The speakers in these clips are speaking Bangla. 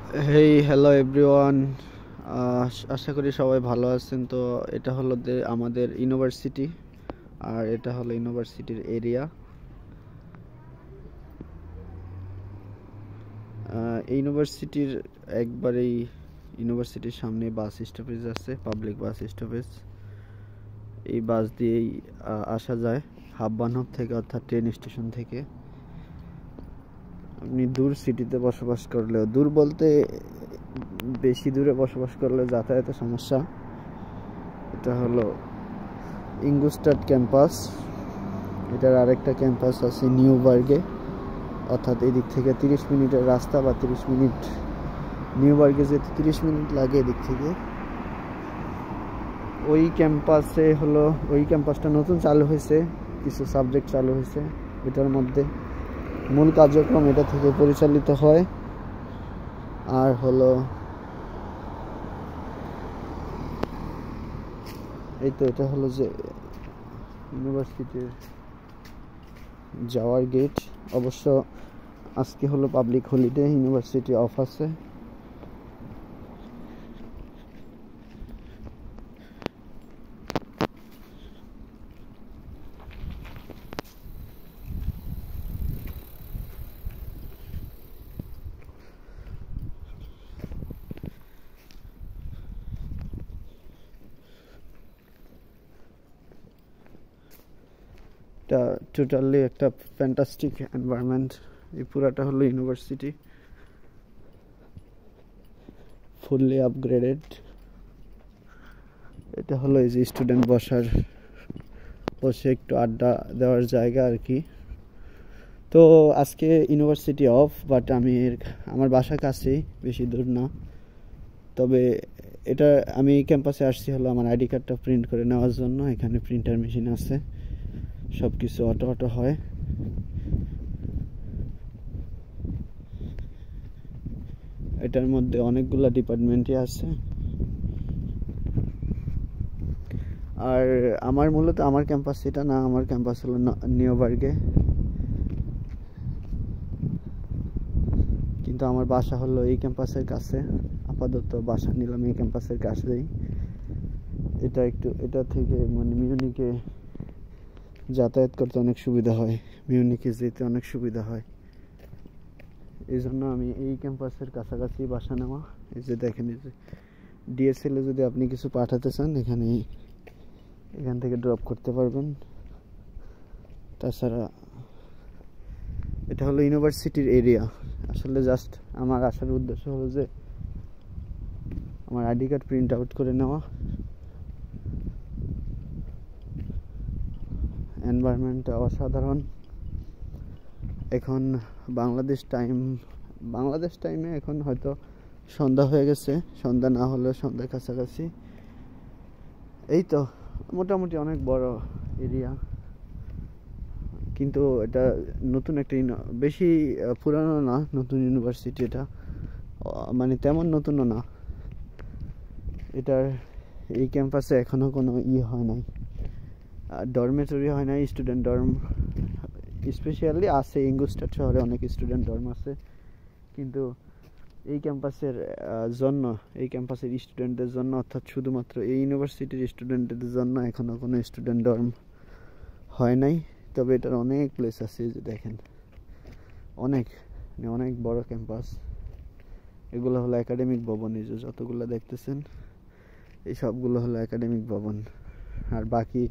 Hello everyone. আশা করি সবাই ভালো আছেন। তো এটা হলো আমাদের ইউনিভার্সিটি, আর এটা হলো ইউনিভার্সিটির এরিয়া। ইউনিভার্সিটির একবারেই ইউনিভার্সিটির সামনে বাস স্টপেজ আছে, পাবলিক বাস স্টপেজ। এই বাস দিয়েই আসা যায় হাব্বানহব থেকে, অর্থাৎ ট্রেন স্টেশন থেকে। আপনি দূর সিটিতে বসবাস করলেও, দূর বলতে বেশি দূরে বসবাস করলে যাতায়াতের সমস্যা। এটা হলো ইঙ্গুস্টাড ক্যাম্পাস। এটার আরেকটা ক্যাম্পাস আছে নিউবার্গে, অর্থাৎ এদিক থেকে 30 মিনিটের রাস্তা, বা 30 মিনিট নিউবার্গে যেতে 30 মিনিট লাগে এদিক থেকে। ওই ক্যাম্পাসটা নতুন চালু হয়েছে, কিছু সাবজেক্ট চালু হয়েছে। এটার মধ্যে মূল কার্যক্রম এটা থেকে পরিচালিত হয়। আর হলো এটা হলো যে ইউনিভার্সিটির যাওয়ার গেট। অবশ্য আজকে হলো পাবলিক হলিডে, ইউনিভার্সিটি অফ আছে। এটা টোটালি একটা ফ্যান্টাস্টিক এনভায়রনমেন্ট। এই পুরাটা হলো ইউনিভার্সিটি, ফুললি আপগ্রেডেড। এটা হলো এই যে স্টুডেন্ট বসে একটু আড্ডা দেওয়ার জায়গা আর কি। তো আজকে ইউনিভার্সিটি অফ, বাট আমার বাসা কাছেই, বেশি দূর না। তবে আমি ক্যাম্পাসে আসছি হলো আমার আইডি কার্ডটা প্রিন্ট করে নেওয়ার জন্য। এখানে প্রিন্টার মেশিন আছে, সব কিছু অটো হয়। এটার মধ্যে অনেকগুলো ডিপার্টমেন্টই আছে। আর আমার ক্যাম্পাস এটা না, আমার ক্যাম্পাস হলো নিউবার্গে, কিন্তু আমার বাসা হলো এই ক্যাম্পাসের কাছে। আপাতত বাসা নিলাম এই ক্যাম্পাসের কাছেই। এটা থেকে মানে মিউনিকে যাতায়াত করতে অনেক সুবিধা হয়, মিউনিকে যেতে অনেক সুবিধা হয়। এই জন্য আমি এই ক্যাম্পাসের কাছাকাছি বাসা নেওয়া। এই যে দেখেন, এই যে ডিএসএল-এ যদি আপনি কিছু পাঠাতে চান, এখান থেকে ড্রপ করতে পারবেন। তাছাড়া এটা হলো ইউনিভার্সিটির এরিয়া। আসলে জাস্ট আমার আসার উদ্দেশ্য হলো যে আমার আইডি কার্ড প্রিন্ট আউট করে নেওয়া। এনভায়রনমেন্টটা অসাধারণ। এখন বাংলাদেশ টাইমে এখন হয়তো সন্ধ্যা হয়ে গেছে, সন্ধ্যা না হলেও সন্ধ্যার কাছাকাছি। এই তো মোটামুটি অনেক বড় এরিয়া, কিন্তু এটা নতুন একটা বেশি পুরানো না, নতুন ইউনিভার্সিটি। এটা মানে তেমন নতুনও না। এই ক্যাম্পাসে এখনো কোনো হয় নাই, ডরমেটরি হয় নাই, স্টুডেন্ট ডর্ম স্পেশালি আছে। ইঙ্গুস্টাড শহরে অনেক স্টুডেন্ট ডর্ম আছে, কিন্তু এই ক্যাম্পাসের স্টুডেন্টদের জন্য, অর্থাৎ শুধুমাত্র এই ইউনিভার্সিটির স্টুডেন্টদের জন্য এখনো কোনো স্টুডেন্ট ডর্ম হয় নাই। তবে এটার অনেক প্লেস আছে, যে দেখেন অনেক বড় ক্যাম্পাস। এগুলো হলো একাডেমিক ভবন। এই যে যতগুলো দেখতেছেন, এই সবগুলো হলো একাডেমিক ভবন। আর বাকি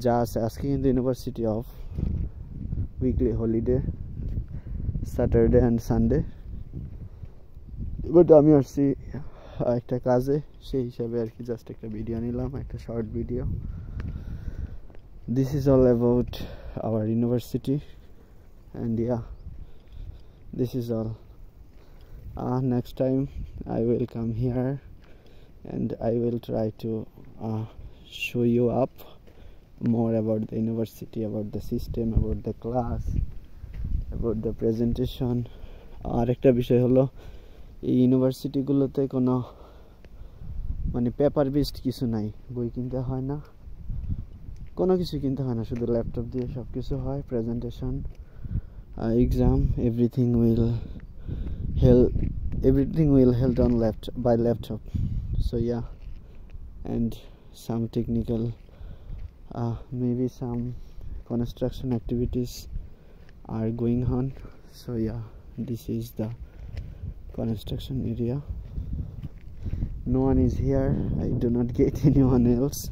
যা আছে, আজকে কিন্তু university of, weekly holiday, Saturday and Sunday. But আমি আসছি একটা কাজে, সেই হিসাবে আর কি জাস্ট একটা ভিডিও নিলাম, একটা short video. This is all about our university, and yeah, this is all. Next time I will come here and I will try to show you up more about the university, about the system, about the class, about the presentation. আর একটা বিষয় হলো, এই ইউনিভার্সিটিগুলোতে কোনো মানে পেপার বেসড কিছু নাই, বই কিনতে হয় না, কোনো কিছু কিনতে হয় না, শুধু ল্যাপটপ দিয়ে সব কিছু হয়। Presentation, exam, everything will everything will held on by laptop. So yeah, and some technical maybe some construction activities are going on. So yeah, this is the construction area. No one is here. I do not get anyone else,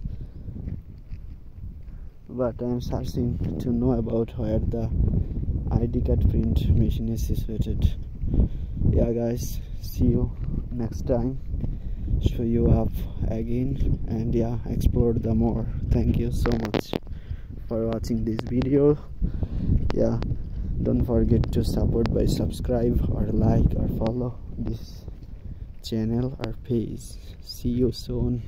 but I am searching to know about where the ID card print machine is situated. Yeah guys, see you next time, show you up again, and yeah, explore the more. Thank you so much for watching this video. Yeah, don't forget to support by subscribe or like or follow this channel or page. See you soon.